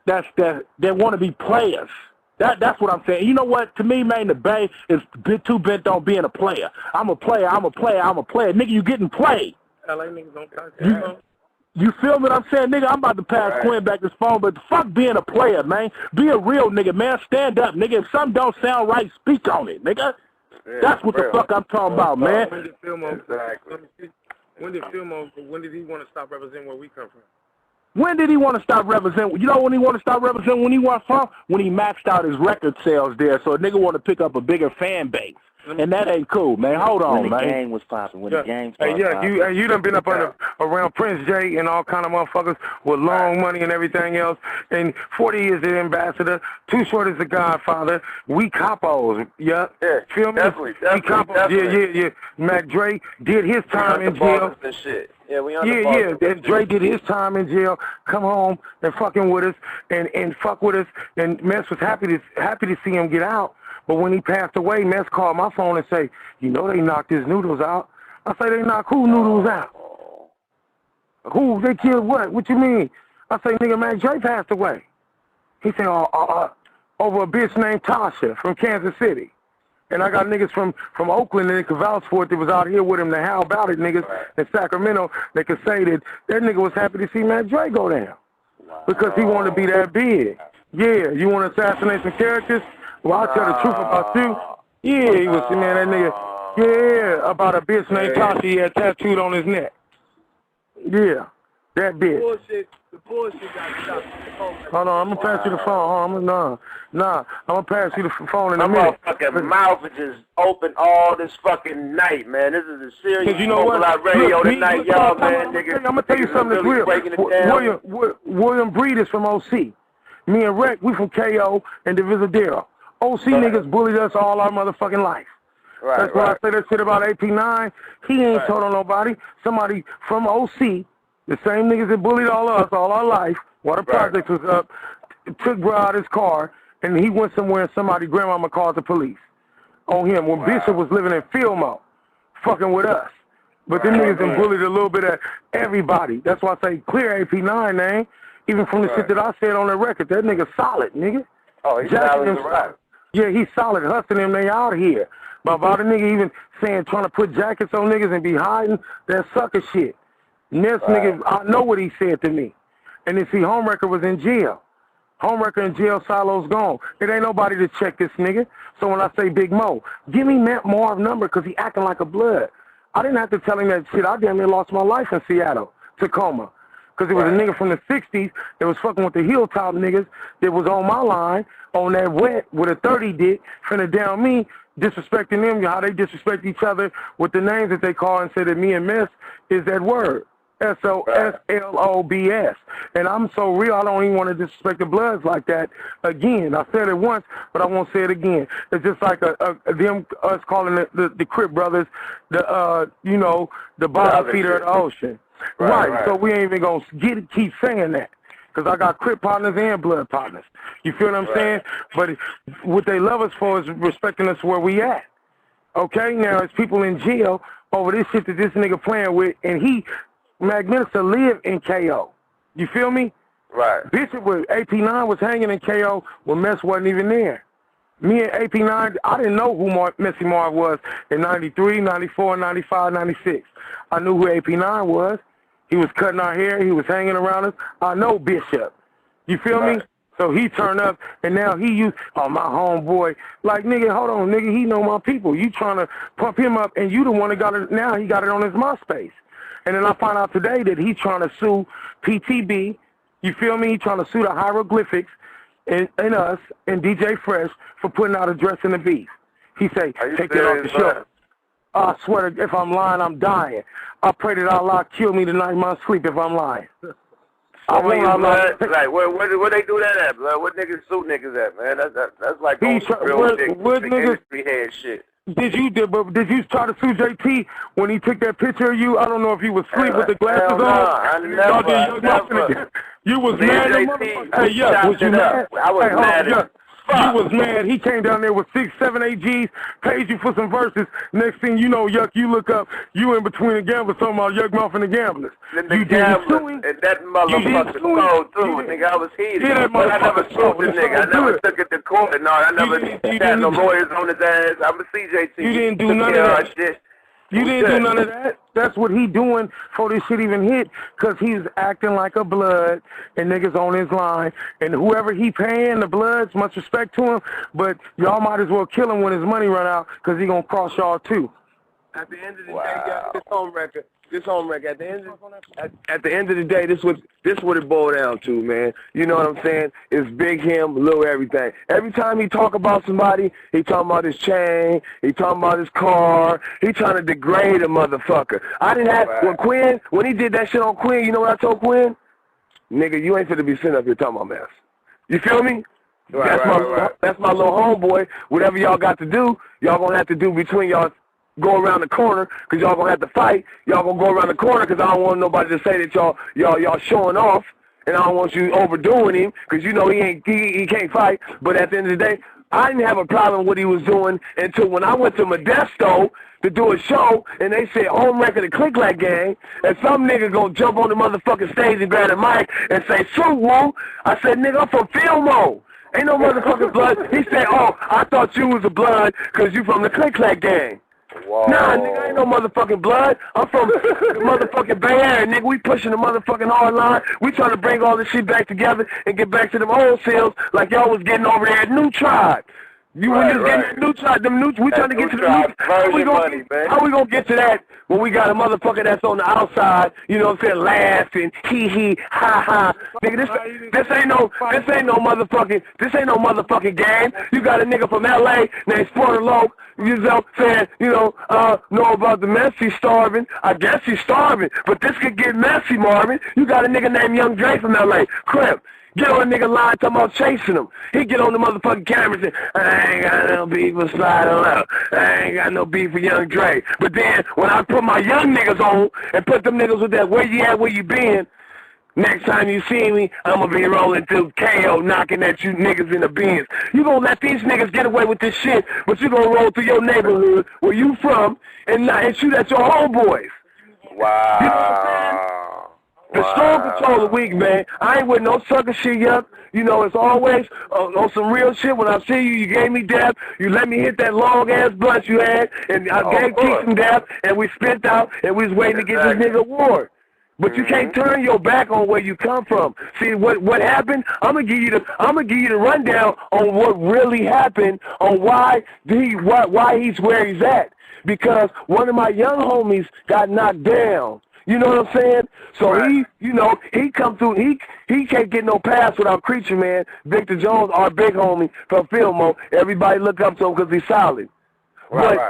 that want to be players. That's what I'm saying. You know what? To me, man, the Bay is too bent on being a player. I'm a player. Nigga, you getting played. LA niggas don't touch that. You feel what I'm saying? Nigga, I'm about to pass Quinn back this phone, but fuck being a player, man. Be a real nigga, man. Stand up, nigga. If something don't sound right, speak on it, nigga. Yeah, that's what the fuck I'm talking about, man. When did he want to stop representing where we come from? When did he want to stop representing? You know when he want to stop representing when he went from? When he maxed out his record sales there, so a nigga want to pick up a bigger fan base. And that ain't cool, man. Hold on, man. When the game was popping, when the game started popping. You done been up around Prince J and all kind of motherfuckers with long money and everything else. And 40 years the ambassador, Too Short is the godfather. We capos, feel me? Definitely. We capos, yeah. Mac Dre did his time in jail. Yeah, we on the and Dre did his time in jail, come home and fucking with us and fuck with us. And Mess was happy to see him get out. But when he passed away, Mess called my phone and say, you know they knocked his noodles out. I say, they knocked who noodles out? Who? They killed what? What you mean? I say, nigga, Mac Dre passed away. He said, over a bitch named Tasha from Kansas City. And I got niggas from Oakland that could vouch for it that was out here with him. The how about it niggas in Sacramento that could say that nigga was happy to see Mac Dre go down. Because he wanted to be that big. Yeah, you want to assassinate some characters? Well, I'll tell the truth about you. Yeah, he was, man, that nigga. Yeah, about a bitch named Tasha he had tattooed on his neck. Yeah, that bitch. The bullshit got stopped. Hold on, I'm going to pass you the phone. I'm going to pass you the phone in a minute. My motherfucking mouth is just open all this fucking night, man. This is a serious radio tonight, y'all, man. Nigga, I'm going to tell you something that's real. William Breed is from OC. Me and Rec, we from KO and Divisadero. OC niggas bullied us all our motherfucking life. That's why I say that shit about AP9. He ain't told on nobody. Somebody from OC, the same niggas that bullied all of us all our life, while the project was up, took bro out his car, and he went somewhere and somebody, grandmama called the police on him when Bishop was living in Fillmore, fucking with us. But them niggas done bullied a little bit of everybody. That's why I say clear AP9 name. Even from the shit that I said on the record, that nigga solid, nigga. Oh, he's solid as a rock. Yeah, he's solid. Hustling them, they out here. But about a nigga even saying, trying to put jackets on niggas and be hiding, that sucker shit. And this nigga, I know what he said to me. And then see, Homewrecker was in jail. Homewrecker in jail, Silo's gone. It ain't nobody to check this nigga. So when I say Big Mo, give me Matt Marv's number because he acting like a blood. I didn't have to tell him that shit. I damn near lost my life in Seattle, Tacoma. Because it was a nigga from the 60s that was fucking with the Hilltop niggas that was on my line, on that wet with a 30 dick, finna down me, disrespecting them, how they disrespect each other with the names that they call and say that me and Mess is that word. SOSLOBS. And I'm so real, I don't even want to disrespect the Bloods like that again. I said it once, but I won't say it again. It's just like us calling the Crip brothers, the bottom feeder of the ocean. Right. So we ain't even going to keep saying that. Because I got Crip partners and Blood partners. You feel what I'm saying? But what they love us for is respecting us where we at. Okay? Now, it's people in jail over this shit that this nigga playing with, and Magnificent lived in KO. You feel me? Right. Bishop with AP9 was hanging in KO when Mess wasn't even there. Me and AP9, I didn't know who Messy Marv was in 93, 94, 95, 96. I knew who AP9 was. He was cutting our hair. He was hanging around us. I know Bishop. You feel me? So he turned up, and now he used, oh, my homeboy. Like, nigga, hold on, nigga, he know my people. You trying to pump him up, and you the one that got it. Now he got it on his MySpace. And then I find out today that he's trying to sue PTB. You feel me? He's trying to sue the hieroglyphics and us and DJ Fresh for putting out Address in the Beef. He say, take that off the show. I swear, if I'm lying, I'm dying. I pray that Allah kill me tonight in my sleep if I'm lying. Like, where they do that at, blood? What niggas sue niggas at, man? That's like real industry head shit. Did you try to sue JT when he took that picture of you? I don't know if he was asleep with the glasses on. I never. You was mad, motherfucker. Hey, yeah, was you mad? I was mad. You was mad. He came down there with 6, 7, 8 G's, paid you for some verses. Next thing you know, Yuck, you look up, you in between the gamblers talking about Yuck Mouth and the gamblers. You did suing. And that motherfucker sold through, nigga. I was heated. Yeah, but I never sued the nigga. I never took it to court. No, I never had no lawyers on his ass. I'm a CJT. You didn't do none of that. Shit. You didn't do none of that. That's what he doing before this shit even hit, because he's acting like a blood, and niggas on his line. And whoever he paying, the bloods, much respect to him, but y'all might as well kill him when his money run out, because he going to cross y'all too. At the end of the day, guys, this home record. At the end of the day, this what it boiled down to, man. You know what I'm saying? It's big him, little everything. Every time he talk about somebody, he talking about his chain, he talking about his car, he trying to degrade a motherfucker. I didn't have when he did that shit on Quinn. You know what I told Quinn? Nigga, you ain't finna be sitting up here talking about mess. You feel me? That's my little homeboy. Whatever y'all got to do, y'all gonna have to do between y'all. Go around the corner, because y'all gonna have to fight. Y'all gonna go around the corner, because I don't want nobody to say that y'all showing off, and I don't want you overdoing him, because you know he can't fight. But at the end of the day, I didn't have a problem with what he was doing until when I went to Modesto to do a show, and they said home record of Click Like Gang, and some nigga gonna jump on the motherfucking stage and grab the mic and say, "Shoot, woo!" I said, "Nigga, I'm from Fillmore. Ain't no motherfucking blood." He said, "Oh, I thought you was a blood because you from the Click Like Gang." Whoa. Nah, nigga, I ain't no motherfucking blood. I'm from the motherfucking Bay Area, nigga. We pushing the motherfucking hard line. We trying to bring all this shit back together and get back to them old sales like y'all was getting over there at New Tribe. You were just getting that New Tribe, we trying to get to the New Tribe. How we gonna get to that when we got a motherfucker that's on the outside, you know what I'm saying, laughing, hee, ha, ha. Nigga, this ain't no motherfucking game. You got a nigga from LA named Sporter Loke, you know what I'm saying, know about the mess, he's starving. I guess he's starving, but this could get messy, Marvin. You got a nigga named Young Dre from LA, Crip. Get on a nigga line talking about chasing him. He get on the motherfucking camera and say, I ain't got no beef with Slide Up. I ain't got no beef with Young Dre. But then when I put my young niggas on and put them niggas with that where you at, where you been, next time you see me, I'm going to be rolling through KO, knocking at you niggas in the bins. You going to let these niggas get away with this shit, but you going to roll through your neighborhood where you from and shoot at your homeboys. Wow. You know what I'm saying? The strong control the weak, man. I ain't with no sucker shit, yup. You know, it's always on some real shit. When I see you, you gave me dab. You let me hit that long-ass blunt you had, and I gave Keith some dab, and we spent out, and we was waiting to get this nigga award. But you can't turn your back on where you come from. See what happened? I'm gonna give you the rundown on what really happened, on why he's where he's at. Because one of my young homies got knocked down. You know what I'm saying? So he come through, he can't get no pass without Creature, man. Victor Jones, our big homie from Fillmore. Everybody look up to him because he's solid.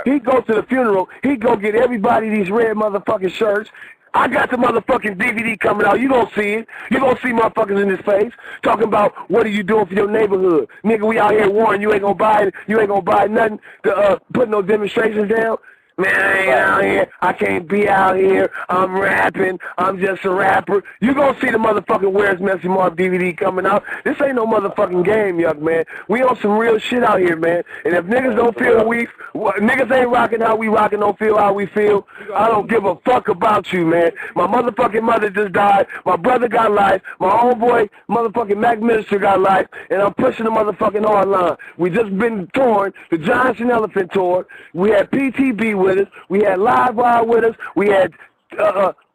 He go to the funeral, he go get everybody these red motherfucking shirts. I got the motherfucking DVD coming out. You gonna see it. You gonna see motherfuckers in his face talking about what are you doing for your neighborhood. Nigga, we out here warring. You ain't gonna buy nothing to put no demonstrations down. Man, I ain't out here. I can't be out here. I'm rapping. I'm just a rapper. You gonna see the motherfucking Where's Messy Mark DVD coming out. This ain't no motherfucking game, young man. We on some real shit out here, man. And if niggas don't feel niggas ain't rocking how we rocking, don't feel how we feel, I don't give a fuck about you, man. My motherfucking mother just died. My brother got life. My homeboy, motherfucking Mac Minister got life. And I'm pushing the motherfucking hard line. We just been touring. The Giants and Elephant tour. We had PTB with us. We had Live Wire with us. We had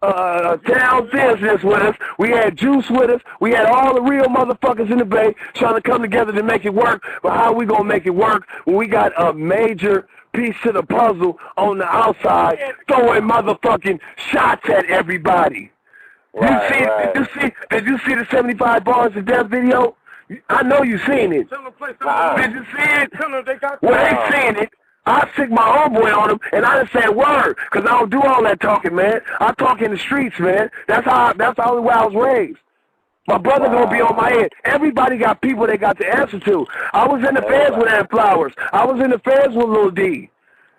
Town Business with us. We had Juice with us. We had all the real motherfuckers in the Bay trying to come together to make it work. But how we gonna make it work when we got a major piece to the puzzle on the outside throwing motherfucking shots at everybody? Right, Did you see the 75 bars of death video? I know you seen it. Did you see it? Well, they seen it. I sick my homeboy on him, and I didn't say a word, because I don't do all that talking, man. I talk in the streets, man. That's the only way I was raised. My brother gonna be on my head. Everybody got people they got to answer to. I was in the feds with Ant Flowers. I was in the feds with Lil D.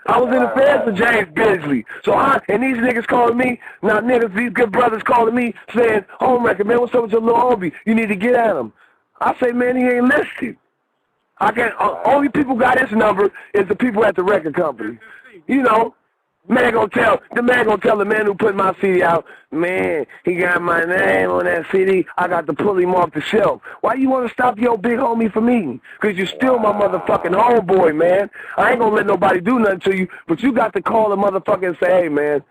I was in the feds with James Bensley. So and these niggas calling me, now niggas, these good brothers calling me, saying, home record, man, what's up with your little homie? You need to get at him. I say, man, he ain't listening. I can't. Only people got his number is the people at the record company. You know, the man gonna tell the man who put my CD out, man, he got my name on that CD. I got to pull him off the shelf. Why you want to stop your big homie from eating? Because you're still my motherfucking homeboy, man. I ain't gonna let nobody do nothing to you, but you got to call the motherfucker and say, hey, man,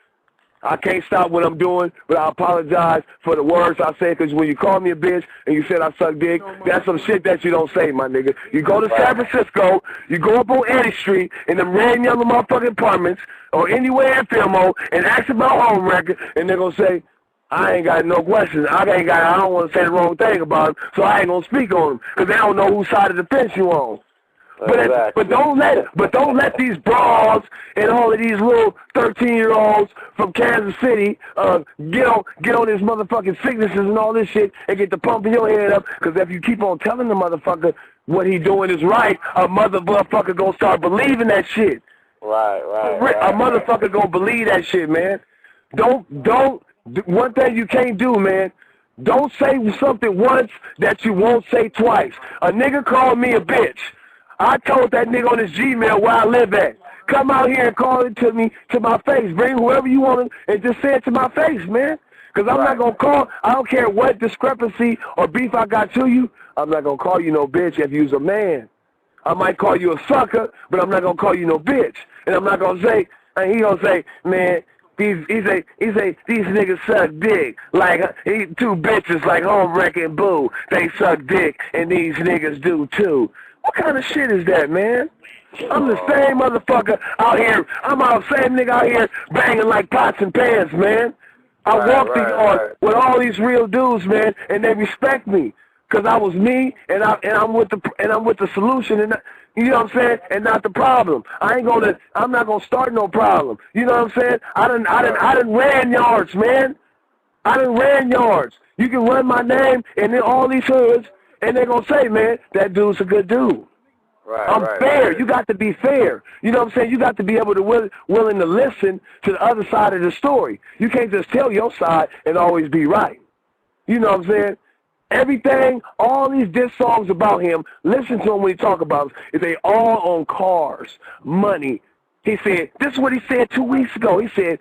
I can't stop what I'm doing, but I apologize for the words I said, because when you call me a bitch and you said I suck dick, that's some shit that you don't say, my nigga. You go to San Francisco, you go up on Eddie Street in them red and yellow motherfucking apartments or anywhere in Fillmore and ask about home record, and they're going to say, I ain't got no questions. I don't want to say the wrong thing about them, so I ain't going to speak on them, because they don't know whose side of the fence you on. But don't let these bras and all of these little 13-year-olds from Kansas City get on this motherfucking sicknesses and all this shit and get to pumping your head up. Because if you keep on telling the motherfucker what he doing is right, a motherfucker gonna start believing that shit. Right. A motherfucker gonna believe that shit, man. One thing you can't do, man. Don't say something once that you won't say twice. A nigga called me a bitch. I told that nigga on his Gmail where I live at. Come out here and call it to me, to my face. Bring whoever you want and just say it to my face, man. Because I'm not going to call, I don't care what discrepancy or beef I got to you, I'm not going to call you no bitch if you's a man. I might call you a sucker, but I'm not going to call you no bitch. And I'm not going to say, and he going to say, man, these niggas suck dick. Like, two bitches like Home Wreck and Boo. They suck dick, and these niggas do too. What kind of shit is that, man? I'm the same motherfucker out here. I'm the same nigga out here banging like pots and pans, man. I walk the yard with all these real dudes, man, and they respect me because I was me, and I'm with the solution, and you know what I'm saying, and not the problem. I'm not gonna start no problem. You know what I'm saying? I done ran yards, man. I done ran yards. You can run my name and then all these hoods. And they're going to say, man, that dude's a good dude. I'm fair. You got to be fair. You know what I'm saying? You got to be able to willing to listen to the other side of the story. You can't just tell your side and always be right. You know what I'm saying? Everything, all these diss songs about him, listen to him when he talk about it, they all on cars, money. He said, this is what he said 2 weeks ago. He said,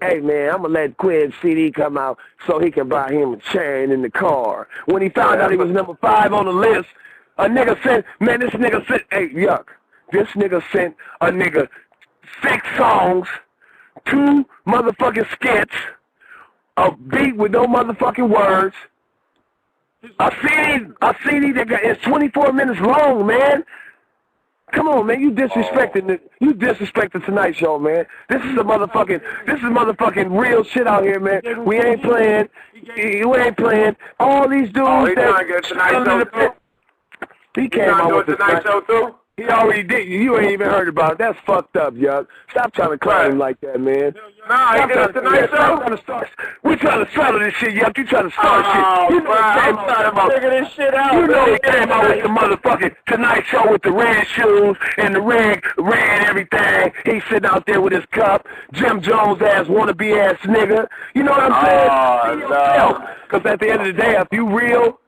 hey, man, I'm going to let Quinn's CD come out so he can buy him a chain in the car. When he found out he was number 5 on the list, a nigga sent, hey, yuck. This nigga sent a nigga 6 songs, 2 motherfucking skits, a beat with no motherfucking words, a CD that is 24 minutes long, man. Come on, man, you disrespecting the Tonight Show, man. This is motherfucking real shit out here, man. We ain't playing. You ain't playing. All these dudes. Oh, he trying to get Tonight Show too. He came out with the Tonight Show too. He already did. You ain't even heard about it. That's fucked up, yo. Stop trying to clown him like that, man. Nah, he got a Tonight Show. We trying to settle this shit, yo. You trying to start shit. You know I'm talking about figure this shit out. You know he came out with the motherfucking Tonight Show with the red shoes and the red everything. He sitting out there with his cup. Jim Jones ass wannabe ass nigga. You know what I'm saying? No. Because at the end of the day, if you real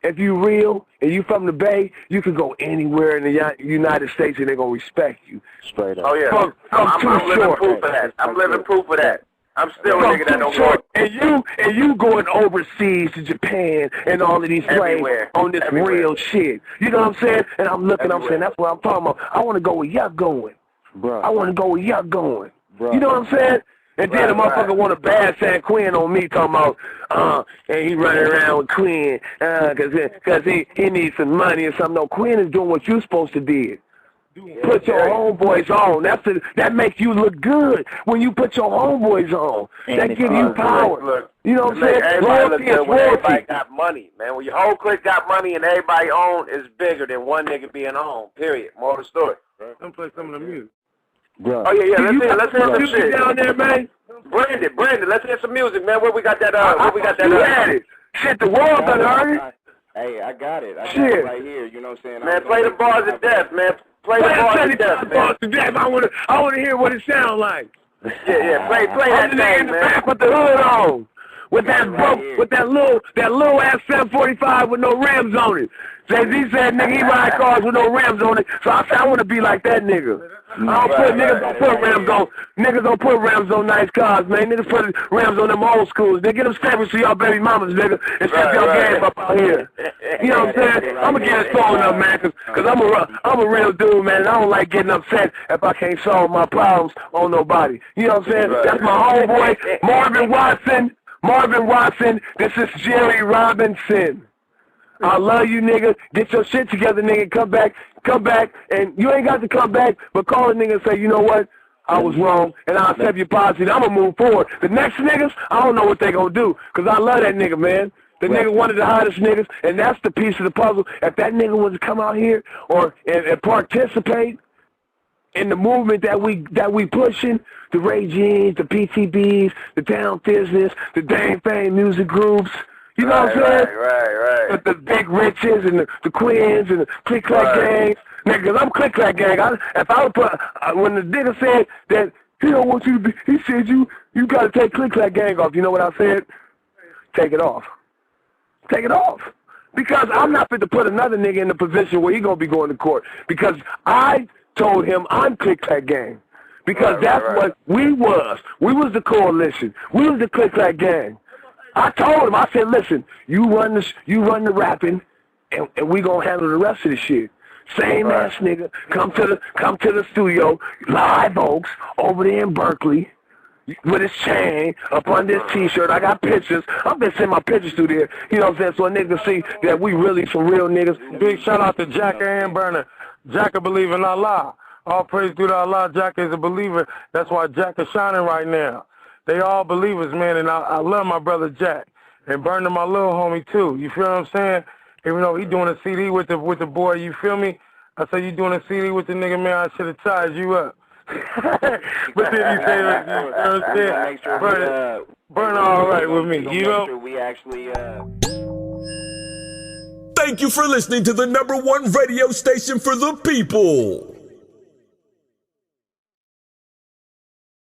and you from the Bay, you can go anywhere in the United States and they're going to respect you. Straight up. Oh, yeah. I'm living proof of that. I'm living proof of that. I'm still a nigga that don't work. And you going overseas to Japan and all of these places on this real shit. You know what I'm saying? And I'm saying, that's what I'm talking about. I want to go where y'all going. Bro. I want to go where y'all going. Bro. You know what I'm saying? And then the motherfucker want to bad San Quinn on me, talking about, and he running around with Quinn, cause he needs some money or something. No, Quinn is doing what you supposed to do. Put your homeboys on. That makes you look good when you put your homeboys on. That gives you power. Look, you know what I'm saying? Everybody look good when everybody got money, man. When your whole clique got money and everybody on is bigger than one nigga being on. Period. More of the story. Let me play some of the music. Bro. Oh yeah. Let's hear some shit down there, man. Branded. Let's hear some music, man. Where we got that? You had it. Shit, the world done heard it. Hey, I got it. I got it right here. You know what I'm saying? Man, play the bars of death, man. Play the bars of death, man. I wanna hear what it sounds like. Yeah. Play that thing, man. Put the hood on. With that little ass 745 with no rims on it. Jay-Z said, nigga, he ride cars with no rims on it. So I said, I want to be like that nigga. Niggas don't put rims on nice cars, man. Niggas put rims on them old schools. They get them steppers to y'all baby mamas, nigga, and step your game up out here. You know what I'm saying? I'm gonna get it phone up, man, cause I'm a real dude, man. And I don't like getting upset if I can't solve my problems on nobody. You know what I'm saying? That's my homeboy, Marvin Watson. This is Jerry Robinson. I love you, nigga. Get your shit together, nigga. Come back, and you ain't got to come back, but call a nigga and say, you know what? I was wrong, and I'll accept your policy, and I'm going to move forward. The next niggas, I don't know what they going to do, because I love that nigga, man. The nigga one of the hottest niggas, and that's the piece of the puzzle. If that nigga was to come out here and participate in the movement that we pushing, the Ray Jeans, the PTBs, the Down Business, the Dang Fang music groups, you know what I'm saying? Right. The Big Riches and the Quins and the Click Clack gangs. Nigga, I'm Click Clack gang. If I would put, when the nigga said that he don't want you to be, he said you got to take Click Clack gang off. You know what I said? Take it off. Take it off. Because I'm not fit to put another nigga in the position where he going to be going to court. Because I told him I'm Click Clack gang. Because that's what we was. We was the coalition. We was the Click Clack gang. I told him, I said, listen, you run the rapping, and we gonna handle the rest of the shit. Same ass nigga, come to the studio, Live Oaks, over there in Berkeley, with his chain up on this T-shirt. I got pictures. I've been sending my pictures through there. You know what I'm saying? So a nigga see that we really some real niggas. Big shout out to Jack and Burner. Jack a believer in Allah. All praise due to Allah. Jack is a believer. That's why Jack is shining right now. They all believers, man, and I love my brother Jack. And Burner, my little homie, too. You feel what I'm saying? Even though he doing a CD with the boy, you feel me? I said, you doing a CD with the nigga, man, I should have tied you up. But then he said, you know what I'm saying? Burner all right with me, you know? We actually, Thank you for listening to the #1 radio station for the people.